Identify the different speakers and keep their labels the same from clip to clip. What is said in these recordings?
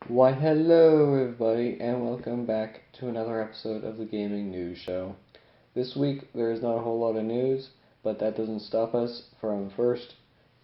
Speaker 1: Why, hello everybody, and welcome back to another episode of the Gaming News Show. This week, there is not a whole lot of news, but that doesn't stop us from first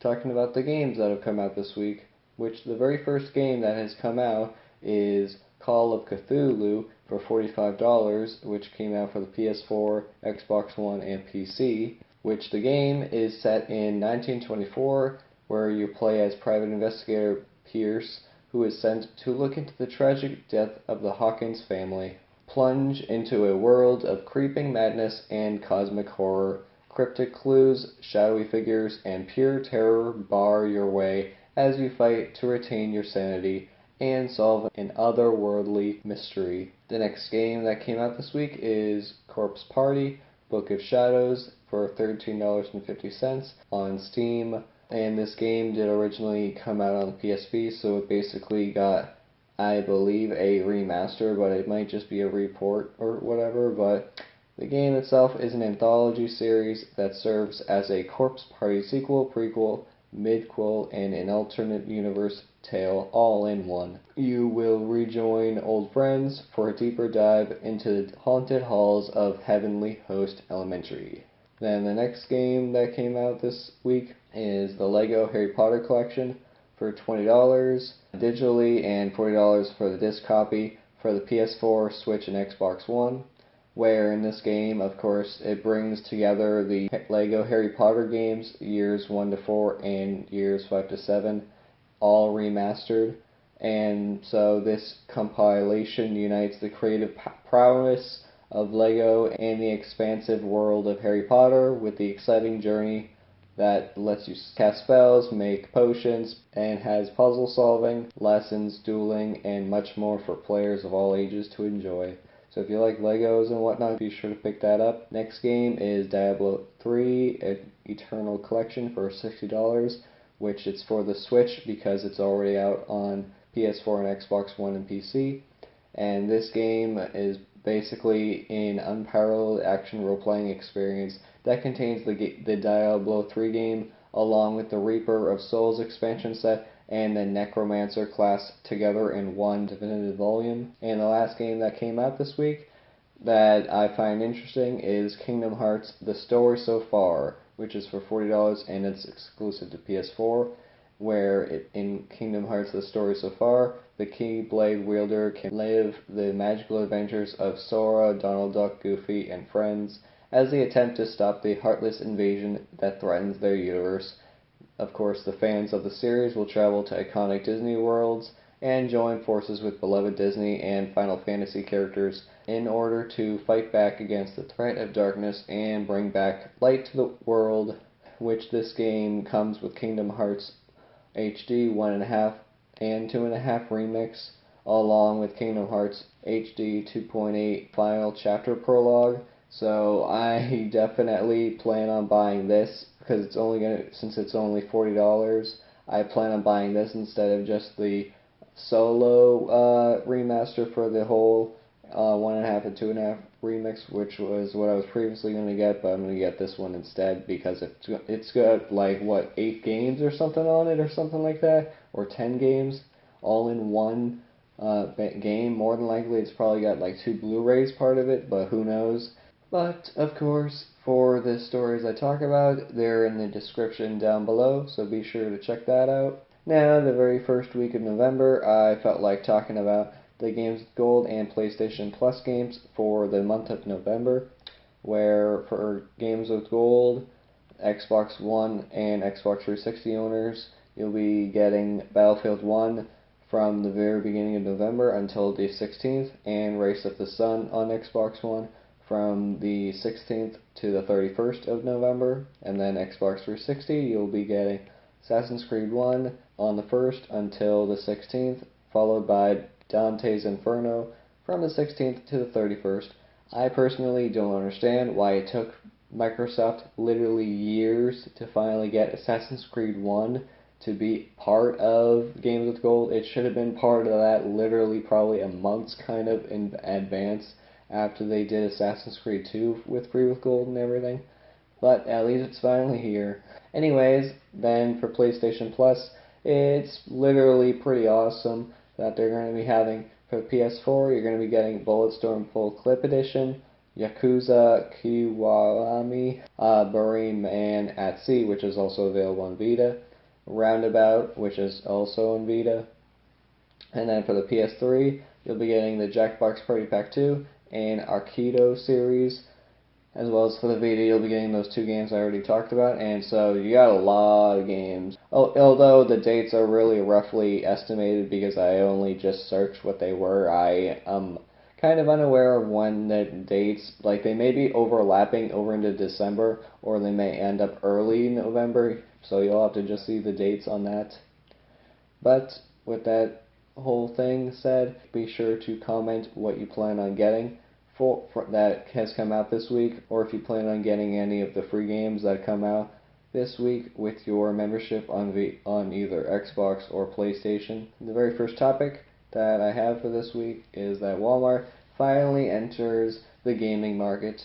Speaker 1: talking about the games that have come out this week, which the very first game that has come out is Call of Cthulhu for $45, which came out for the PS4, Xbox One, and PC, which the game is set in 1924, where you play as private investigator Pierce, who is sent to look into the tragic death of the Hawkins family. Plunge into a world of creeping madness and cosmic horror. Cryptic clues, shadowy figures, and pure terror bar your way as you fight to retain your sanity and solve an otherworldly mystery. The next game that came out this week is Corpse Party, Book of Shadows for $13.50 on Steam. And this game did originally come out on the PSP, so it basically got, I believe, a remaster, but it might just be a report or whatever. But the game itself is an anthology series that serves as a Corpse Party sequel, prequel, midquel, and an alternate universe tale all in one. You will rejoin old friends for a deeper dive into the haunted halls of Heavenly Host Elementary. Then the next game that came out this week is the Lego Harry Potter collection for $20 digitally and $40 for the disc copy for the PS4, Switch, and Xbox One, where in this game, of course, it brings together the Lego Harry Potter games, years 1 to 4 and years 5 to 7, all remastered. And so this compilation unites the creative prowess of Lego and the expansive world of Harry Potter with the exciting journey that lets you cast spells, make potions, and has puzzle solving, lessons, dueling, and much more for players of all ages to enjoy. So if you like Legos and whatnot, be sure to pick that up. Next game is Diablo 3 Eternal Collection for $60, which it's for the Switch because it's already out on PS4 and Xbox One and PC. And this game is basically an unparalleled action role-playing experience that contains the Diablo 3 game along with the Reaper of Souls expansion set and the Necromancer class together in one definitive volume. And the last game that came out this week that I find interesting is Kingdom Hearts The Story So Far, which is for $40 and it's exclusive to PS4, where in Kingdom Hearts The Story So Far, the Keyblade wielder can live the magical adventures of Sora, Donald Duck, Goofy, and friends as they attempt to stop the heartless invasion that threatens their universe. Of course, the fans of the series will travel to iconic Disney worlds and join forces with beloved Disney and Final Fantasy characters in order to fight back against the threat of darkness and bring back light to the world, which this game comes with Kingdom Hearts HD 1.5 and 2.5 remix, along with Kingdom Hearts HD 2.8 Final Chapter Prologue. So I definitely plan on buying this because since it's only $40, I plan on buying this instead of just the solo remaster for the whole 1.5 and 2.5 remix, which was what I was previously going to get, but I'm going to get this one instead because it's got like 8 games or something on it or something like that, or 10 games all in one game. More than likely it's probably got like 2 Blu-rays part of it, but who knows. But of course, for the stories I talk about, they're in the description down below, so be sure to check that out. Now, the very first week of November, I felt like talking about the Games with Gold and PlayStation Plus games for the month of November, where for Games with Gold, Xbox One and Xbox 360 owners, you'll be getting Battlefield 1 from the very beginning of November until the 16th, and Race of the Sun on Xbox One from the 16th to the 31st of November, and then Xbox 360, you'll be getting Assassin's Creed 1 on the 1st until the 16th, followed by Dante's Inferno from the 16th to the 31st. I personally don't understand why it took Microsoft literally years to finally get Assassin's Creed 1 to be part of Games with Gold. It should have been part of that literally probably a month's kind of in advance after they did Assassin's Creed 2 with Free with Gold and everything. But at least it's finally here. Anyways, then for PlayStation Plus, it's literally pretty awesome. that they're going to be having. For the PS4, you're going to be getting Bulletstorm Full Clip Edition, Yakuza Kiwami, Bury Man at Sea, which is also available on Vita, Roundabout, which is also on Vita, and then for the PS3, you'll be getting the Jackbox Party Pack 2 and Arcado series, as well as for the Vita, you'll be getting those two games I already talked about, and so you got a lot of games. Although the dates are really roughly estimated because I only just searched what they were, I am kind of unaware of when the dates, like they may be overlapping over into December, or they may end up early November, so you'll have to just see the dates on that. But with that whole thing said, be sure to comment what you plan on getting for that has come out this week, or if you plan on getting any of the free games that come out this week with your membership on either Xbox or PlayStation. The very first topic that I have for this week is that Walmart finally enters the gaming market.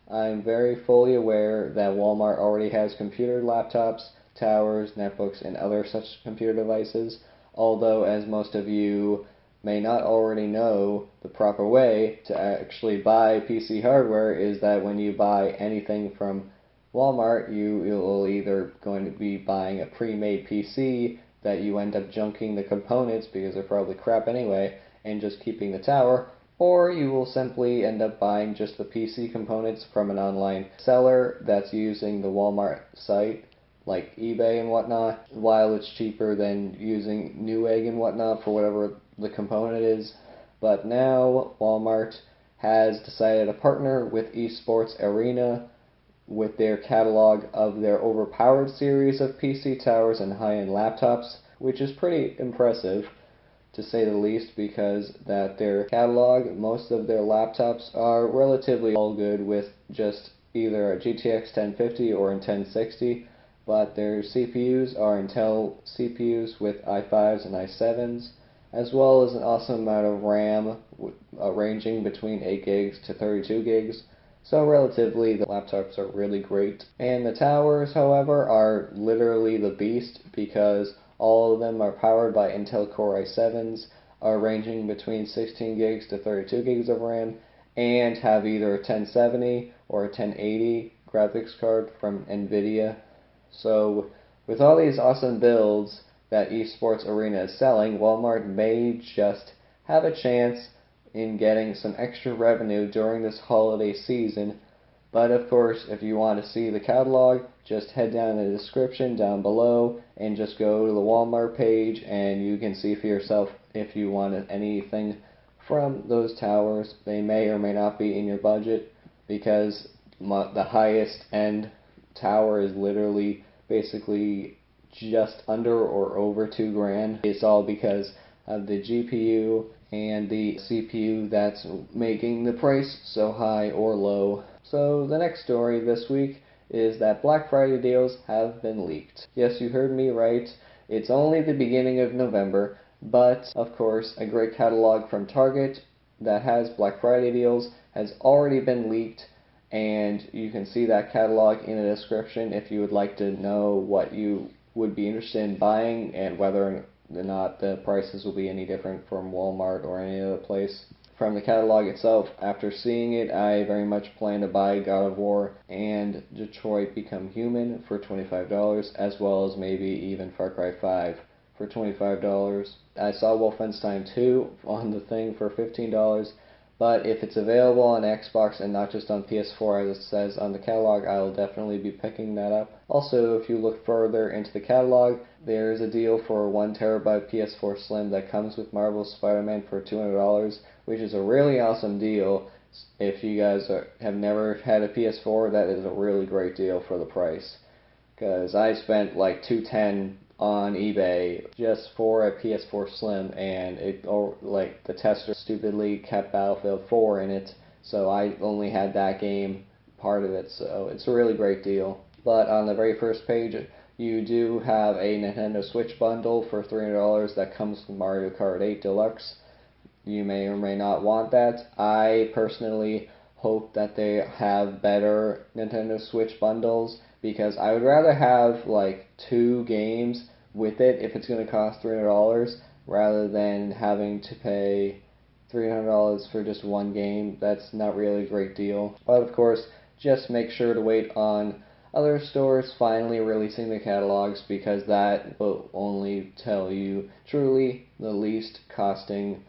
Speaker 1: I'm very fully aware that Walmart already has computer laptops, towers, netbooks, and other such computer devices, although as most of you may not already know, the proper way to actually buy PC hardware is that when you buy anything from Walmart, you'll either going to be buying a pre-made PC that you end up junking the components because they're probably crap anyway, and just keeping the tower, or you will simply end up buying just the PC components from an online seller that's using the Walmart site, like eBay and whatnot, while it's cheaper than using Newegg and whatnot for whatever the component is. But now Walmart has decided to partner with Esports Arena with their catalog of their Overpowered series of PC towers and high-end laptops, which is pretty impressive to say the least, because that their catalog, most of their laptops are relatively all good with just either a GTX 1050 or a 1060, but their CPUs are Intel CPUs with i5s and i7s, as well as an awesome amount of RAM ranging between 8 gigs to 32 gigs. So relatively, the laptops are really great. And the towers, however, are literally the beast because all of them are powered by Intel Core i7s, are ranging between 16 gigs to 32 gigs of RAM, and have either a 1070 or a 1080 graphics card from NVIDIA. So with all these awesome builds that Esports Arena is selling, Walmart may just have a chance in getting some extra revenue during this holiday season. But of course, if you want to see the catalog, just head down in the description down below and just go to the Walmart page and you can see for yourself if you want anything from those towers. They may or may not be in your budget because the highest end tower is literally basically just under or over $2,000. It's all because of the GPU and the CPU that's making the price so high or low. So the next story this week is that Black Friday deals have been leaked. Yes, you heard me right. It's only the beginning of November, but of course a great catalog from Target that has Black Friday deals has already been leaked, and you can see that catalog in the description if you would like to know what you would be interested in buying and whether or not the prices will be any different from Walmart or any other place. From the catalog itself, after seeing it, I very much plan to buy God of War and Detroit Become Human for $25, as well as maybe even Far Cry 5 for $25. I saw Wolfenstein 2 on the thing for $15, but if it's available on Xbox and not just on PS4 as it says on the catalog, I'll definitely be picking that up. Also, if you look further into the catalog, there's a deal for a 1TB PS4 Slim that comes with Marvel's Spider-Man for $200, which is a really awesome deal. If you guys have never had a PS4, that is a really great deal for the price. Because I spent like $210 on eBay just for a PS4 Slim, and the tester stupidly kept Battlefield 4 in it, so I only had that game part of it, so it's a really great deal. But on the very first page, you do have a Nintendo Switch bundle for $300 that comes with Mario Kart 8 Deluxe. You may or may not want that. I personally hope that they have better Nintendo Switch bundles, because I would rather have like 2 games with it if it's going to cost $300 rather than having to pay $300 for just one game. That's not really a great deal. But of course, just make sure to wait on other stores finally releasing the catalogs, because that will only tell you truly the least costing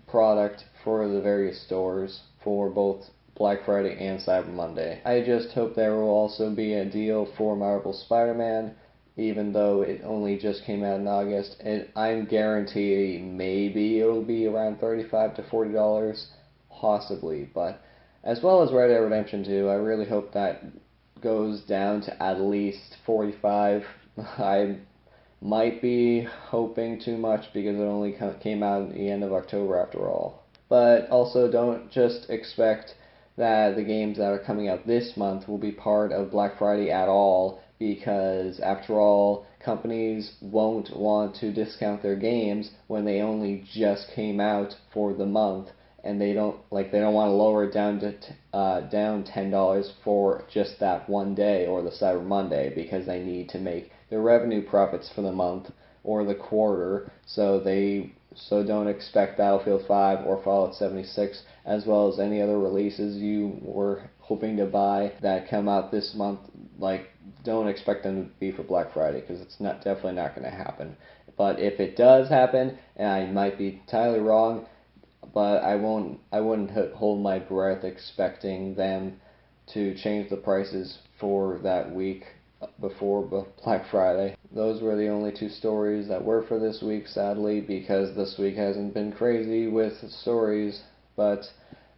Speaker 1: product for the various stores for both Black Friday and Cyber Monday. I just hope there will also be a deal for Marvel Spider-Man, even though it only just came out in August, and I'm guaranteeing maybe it'll be around $35 to $40, possibly. But as well as Red Dead Redemption 2, I really hope that goes down to at least $45. I might be hoping too much because it only came out at the end of October after all. But also don't just expect that the games that are coming out this month will be part of Black Friday at all, because after all, companies won't want to discount their games when they only just came out for the month, and they don't want to lower it down to down $10 for just that one day or the Cyber Monday, because they need to make their revenue profits for the month or the quarter. So don't expect Battlefield 5 or Fallout 76, as well as any other releases you were hoping to buy that come out this month. Don't expect them to be for Black Friday, because it's definitely not going to happen. But if it does happen, and I might be entirely wrong, but I wouldn't hold my breath expecting them to change the prices for that week before Black Friday. Those were the only two stories that were for this week, sadly, because this week hasn't been crazy with stories. But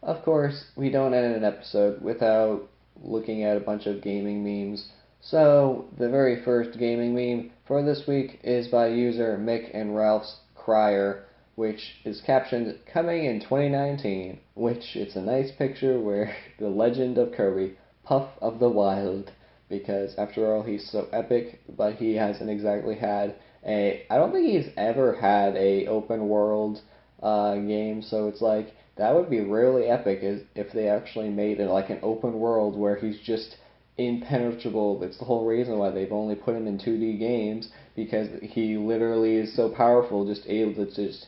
Speaker 1: of course, we don't end an episode without looking at a bunch of gaming memes. So the very first gaming meme for this week is by user Mick and Ralph's Crier, which is captioned "Coming in 2019," which it's a nice picture where the legend of Kirby, Puff of the Wild, because after all, he's so epic, but he hasn't exactly had I don't think he's ever had a open world game, so it's like, that would be really epic if they actually made it like an open world where he's just impenetrable. It's the whole reason why they've only put him in 2D games, because he literally is so powerful, just able to just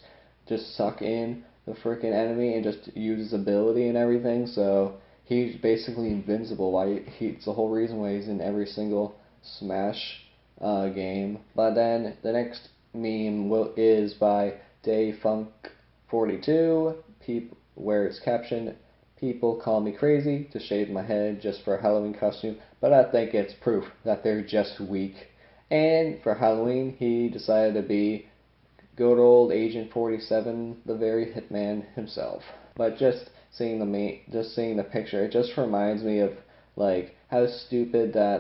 Speaker 1: suck in the freaking enemy and just use his ability and everything. So he's basically invincible. It's the whole reason why he's in every single Smash game. But then the next meme is by DayFunk42, where it's captioned, "People call me crazy to shave my head just for a Halloween costume, but I think it's proof that they're just weak." And for Halloween, he decided to be good old Agent 47, the very hitman himself. But just seeing the picture, it just reminds me of how stupid that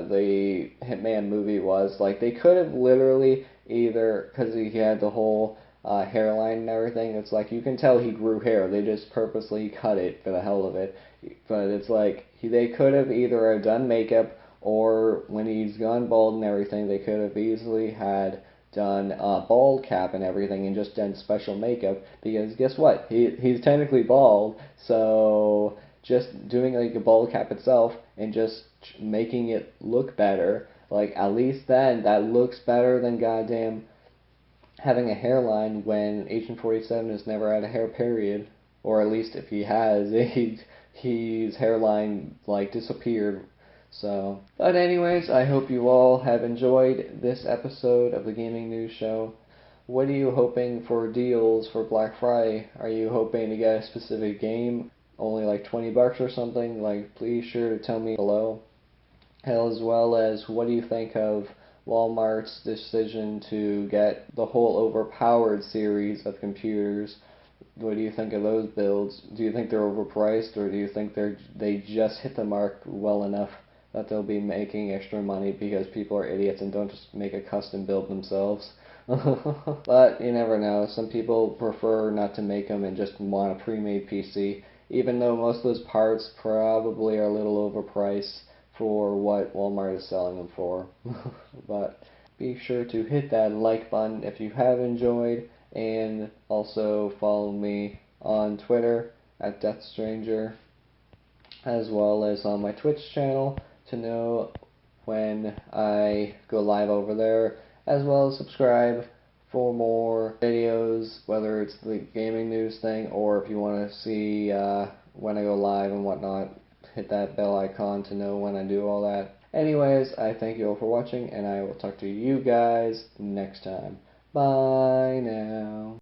Speaker 1: the Hitman movie was. They could have literally either, because he had the whole hairline and everything, it's you can tell he grew hair. They just purposely cut it for the hell of it. But it's they could have either done makeup, or when he's gone bald and everything, they could have easily had done a bald cap and everything and just done special makeup, because guess what? He's technically bald, so just doing a bald cap itself and just making it look better, at least then that looks better than goddamn having a hairline when Agent 47 has never had a hair, period. Or at least if he has, his hairline disappeared. So, but anyways, I hope you all have enjoyed this episode of the Gaming News Show. What are you hoping for deals for Black Friday? Are you hoping to get a specific game, only $20 or something? Please sure to tell me below. As well as, what do you think of Walmart's decision to get the whole Overpowered series of computers? What do you think of those builds? Do you think they're overpriced, or do you think they just hit the mark well enough that they'll be making extra money because people are idiots and don't just make a custom build themselves? But you never know. Some people prefer not to make them and just want a pre-made PC, even though most of those parts probably are a little overpriced for what Walmart is selling them for. But be sure to hit that like button if you have enjoyed, and also follow me on Twitter at Deathstranger, as well as on my Twitch channel to know when I go live over there, as well as subscribe for more videos, whether it's the gaming news thing or if you want to see when I go live and whatnot. Hit that bell icon to know when I do all that. Anyways, I thank you all for watching, and I will talk to you guys next time. Bye now.